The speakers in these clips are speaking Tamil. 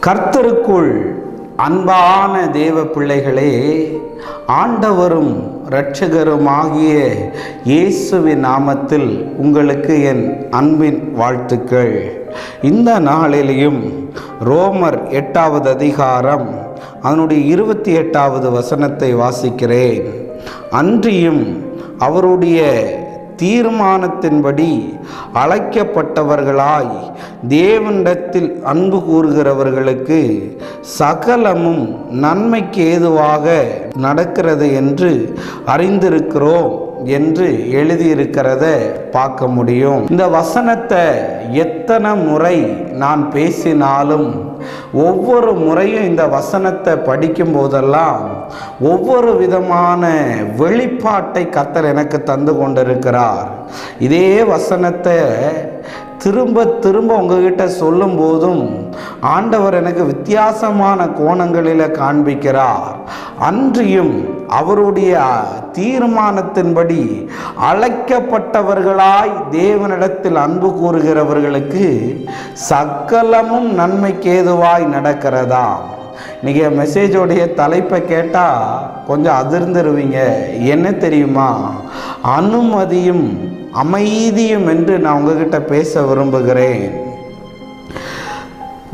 கர்த்தருக்குள் அன்பான தேவ பிள்ளைகளே, ஆண்டவரும் இரட்சகருமாகிய இயேசுவின் நாமத்தில் உங்களுக்கு என் அன்பின் வாழ்த்துக்கள். இந்த நாளிலேயும் ரோமர் 8வது அதிகாரம் அதனுடைய 28வது வசனத்தை வாசிக்கிறேன். அன்றியும் அவருடைய தீர்மானத்தின்படி அழைக்கப்பட்டவர்களாய் தேவனிடத்தில் அன்பு கூறுகிறவர்களுக்கு சகலமும் நன்மைக்கு ஏதுவாக நடக்கிறது என்று அறிந்திருக்கிறோம் என்று எழுதியிருக்கிறத பார்க்க முடியும். இந்த வசனத்தை எத்தனை முறை நான் பேசினாலும் ஒவ்வொரு முறையும் இந்த வசனத்தை படிக்கும் போதெல்லாம் ஒவ்வொரு விதமான வெளிப்பாட்டை கர்த்தர் எனக்கு தந்து கொண்டிருக்கிறார். இதே வசனத்தை திரும்ப திரும்ப உங்ககிட்ட சொல்லும் போதும் ஆண்டவர் எனக்கு வித்தியாசமான கோணங்களில் காண்பிக்கிறார். அன்றியும் அவருடைய தீர்மானத்தின்படி அழைக்கப்பட்டவர்களாய் தேவனிடத்தில் அன்பு கூறுகிறவர்களுக்கு சகலமும் நன்மைக்கு ஏதுவாய் நடக்கிறதா. இன்னைக்கு மெசேஜோடைய தலைப்பை கேட்டால் கொஞ்சம் அதிர்ந்துருவீங்க. என்ன தெரியுமா? அனுமதியும் அமைதியும் என்று நான் உங்ககிட்ட பேச விரும்புகிறேன்.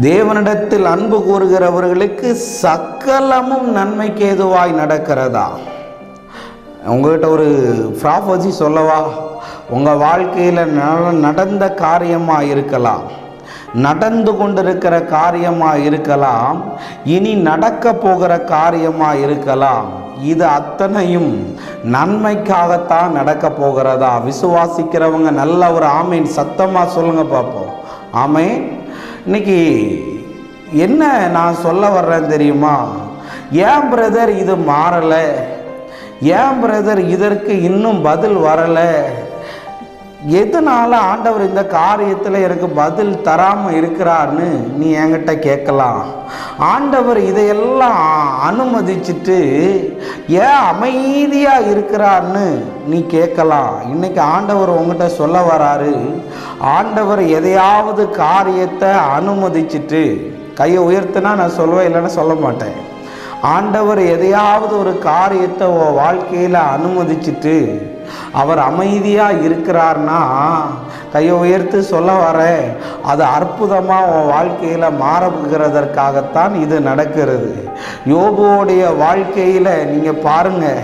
தேவனிடத்தில் அன்பு கூறுகிறவர்களுக்கு சகலமும் நன்மைக்கு ஏதுவாய் நடக்கிறதா. உங்ககிட்ட ஒரு ப்ராஃபஸி சொல்லவா? உங்கள் வாழ்க்கையில் நடந்த காரியமாக இருக்கலாம், நடந்து கொண்டிருக்கிற காரியமாக இருக்கலாம், இனி நடக்க போகிற காரியமாக இருக்கலாம். இது அத்தனையும் நன்மைக்காகத்தான் நடக்க போகிறதா? விசுவாசிக்கிறவங்க நல்ல ஒரு ஆமீன் சத்தமாக சொல்லுங்க பார்ப்போம். ஆமீன். இன்னைக்கு என்ன நான் சொல்ல வர்றேன் தெரியுமா? ஏன் பிரதர் இது மாறலை? ஏன் பிரதர் இதற்கு இன்னும் பதில் வரலை? எதனால ஆண்டவர் இந்த காரியத்தில் எனக்கு பதில் தராமல் இருக்கிறார்னு நீ என்கிட்ட கேட்கலாம். ஆண்டவர் இதையெல்லாம் அனுமதிச்சுட்டு ஏன் அமைதியாக இருக்கிறார்னு நீ கேட்கலாம். இன்னைக்கு ஆண்டவர் உங்ககிட்ட சொல்ல வராரு. ஆண்டவர் எதையாவது காரியத்தை அனுமதிச்சுட்டு, கையை உயர்த்தினா நான் சொல்லுவேன், இல்லைன்னா சொல்ல மாட்டேன். ஆண்டவர் எதையாவது ஒரு காரியத்தை வாழ்க்கையில் அனுமதிச்சுட்டு அவர் அமைதியாக இருக்கிறார்னா, கையை உயர்த்து சொல்ல வர, அது அற்புதமாக உன் வாழ்க்கையில் மாறுகிறதற்காகத்தான் இது நடக்கிறது. யோபுவோடைய வாழ்க்கையில் நீங்கள் பாருங்கள்,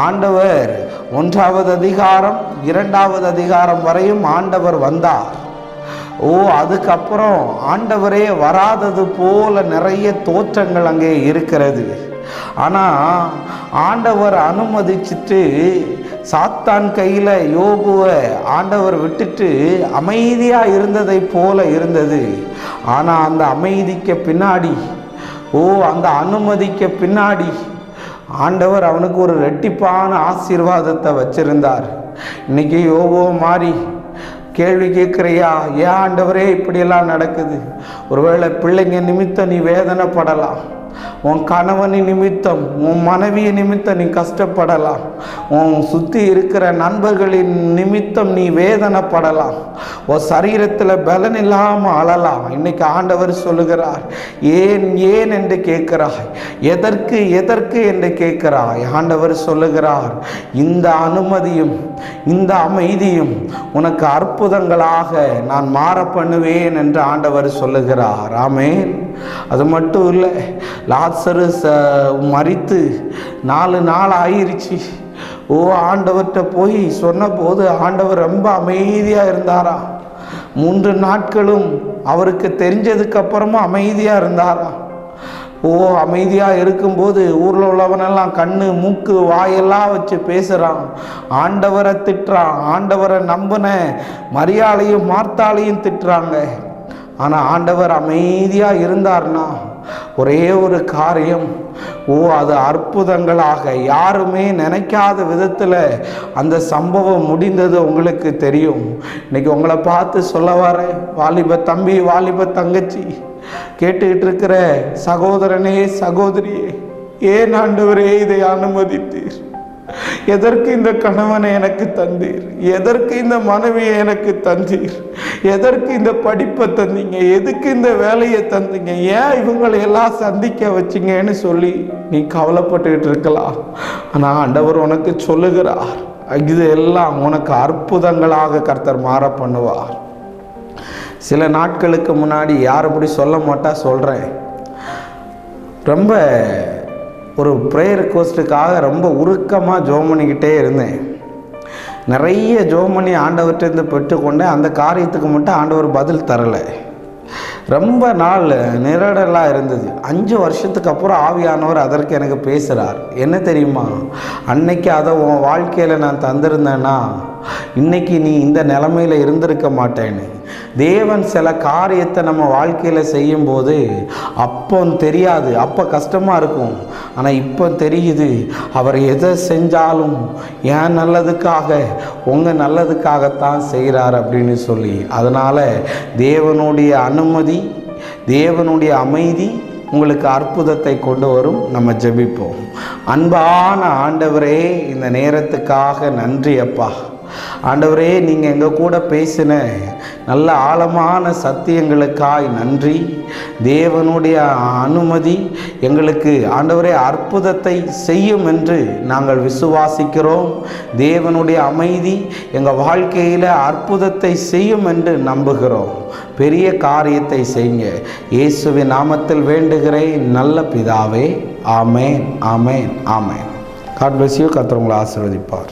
ஆண்டவர் 1வது அதிகாரம் 2வது அதிகாரம் வரையும் ஆண்டவர் வந்தார். அதுக்கப்புறம் ஆண்டவரே வராதது போல நிறைய தோற்றங்கள் அங்கே இருக்கிறது. ஆனால் ஆண்டவர் அனுமதிச்சுட்டு சாத்தான் கையில் யோபுவை ஆண்டவர் விட்டுட்டு அமைதியாக இருந்ததை போல இருந்தது. ஆனால் அந்த அமைதிக்கு பின்னாடி, அந்த அனுமதிக்கு பின்னாடி ஆண்டவர் அவனுக்கு ஒரு ரெட்டிப்பான ஆசீர்வாதத்தை வச்சிருந்தார். இன்னைக்கு யோபுவை மாறி கேள்வி கேட்குறியா? ஏன் ஆண்டவரே இப்படியெல்லாம் நடக்குது? ஒருவேளை பிள்ளைங்க நிமித்தம் நீ வேதனைப்படலாம், உன் கணவனின் நிமித்தம், உன் மனைவி நிமித்தம் நீ கஷ்டப்படலாம், உன் சுற்றி இருக்கிற நண்பர்களின் நிமித்தம் நீ வேதனைப்படலாம், உன் சரீரத்தில் பலன் இல்லாமல் அழலாம். இன்னைக்கு ஆண்டவர் சொல்லுகிறார், ஏன் ஏன் என்று கேட்கிறாய், எதற்கு எதற்கு என்று கேட்கிறாய். ஆண்டவர் சொல்லுகிறார், இந்த அனுமதியும் இந்த அமைதியும் உனக்கு அற்புதங்களாக நான் மாற பண்ணுவேன் என்று ஆண்டவர் சொல்லுகிறார். ஆமென். அது மட்டும் இல்லை, லாசரு மரித்து 4 நாள் ஆயிருச்சு. ஆண்டவர்கிட்ட போய் சொன்ன போது ஆண்டவர் ரொம்ப அமைதியாக இருந்தாரா. 3 நாட்களும் அவருக்கு தெரிஞ்சதுக்கு அப்புறமா அமைதியாக இருந்தாரா. அமைதியாக இருக்கும்போது ஊரில் உள்ளவனெல்லாம் கண்ணு மூக்கு வாயெல்லாம் வச்சு பேசுகிறான், ஆண்டவரை திட்டுறான், ஆண்டவரை நம்பின மரியாளையும் மார்த்தாளையும் திட்டுறாங்க. ஆனால் ஆண்டவர் அமைதியாக இருந்தார்னா ஒரே ஒரு காரியம், அது அற்புதங்களாக யாருமே நினைக்காத விதத்தில் அந்த சம்பவம் முடிந்தது உங்களுக்கு தெரியும். இன்னைக்கு உங்களை பார்த்து சொல்ல வரேன், வாலிப தம்பி, வாலிப தங்கச்சி, கேட்டுக்கிட்டு இருக்கிற சகோதரனே, சகோதரியே, ஏன் ஆண்டவரே இதை அனுமதித்தீர்? எதற்கு இந்த கணவனை எனக்கு தந்தீர்? எதற்கு இந்த மனைவியை எனக்கு தந்தீர்? எதற்கு இந்த படிப்பை தந்தீங்க? எதுக்கு இந்த வேலையை தந்தீங்க? ஏன் இவங்களை எல்லாம் சந்திக்க வச்சிங்கன்னு சொல்லி நீ கவலைப்பட்டுக்கிட்டு இருக்கலாம். ஆனால் ஆண்டவர் உனக்கு சொல்லுகிறார், இது எல்லாம் உனக்கு அற்புதங்களாக கர்த்தர் மாற பண்ணுவார். சில நாட்களுக்கு முன்னாடி யார் அப்படி சொல்ல மாட்டா சொல்கிறேன், ரொம்ப ஒரு ப்ரேயர் ரிக்வெஸ்ட்டுக்காக ரொம்ப உருக்கமாக ஜெபம் பண்ணிக்கிட்டே இருந்தேன். நிறைய ஜெபம் பண்ணி ஆண்டவர்கிட்டருந்து பெற்றுக்கொண்டு அந்த காரியத்துக்கு மட்டும் ஆண்டவர் பதில் தரலை. ரொம்ப நாள் நிரடலாக இருந்தது. 5 வருஷத்துக்கு அப்புறம் ஆவியானவர் அதற்கு எனக்கு பேசுகிறார். என்ன தெரியுமா, அன்னைக்கு அதை உன் வாழ்க்கையில் நான் தந்திருந்தேன்னா இன்னைக்கு நீ இந்த நிலைமையில் இருந்திருக்க மாட்டேன்னு. தேவன் சில காரியத்தை நம்ம வாழ்க்கையில் செய்யும்போது அப்போ தெரியாது, அப்போ கஷ்டமாக இருக்கும். ஆனால் இப்போ தெரியுது, அவர் எதை செஞ்சாலும் ஏன் நல்லதுக்காக, உங்கள் நல்லதுக்காகத்தான் செய்கிறார் அப்படின்னு சொல்லி. அதனால் தேவனுடைய அனுமதி, தேவனுடைய அமைதி உங்களுக்கு அற்புதத்தை கொண்டு வரும். நம்ம ஜெபிப்போம். அன்பான ஆண்டவரே, இந்த நேரத்துக்காக நன்றி அப்பா. ஆண்டவரே, நீங்கள் எங்கள் கூட பேசின நல்ல ஆழமான சத்தியங்களுக்காய் நன்றி. தேவனுடைய அனுமதி எங்களுக்கு ஆண்டவரே அற்புதத்தை செய்யும் என்று நாங்கள் விசுவாசிக்கிறோம். தேவனுடைய அமைதி எங்கள் வாழ்க்கையில் அற்புதத்தை செய்யும் என்று நம்புகிறோம். பெரிய காரியத்தை செய்யுங்க. இயேசுவின் நாமத்தில் வேண்டுகிறேன் நல்ல பிதாவே. ஆமேன், ஆமேன், ஆமேன். God bless you. கர்த்தர் உங்களை ஆசீர்வதிப்பார்.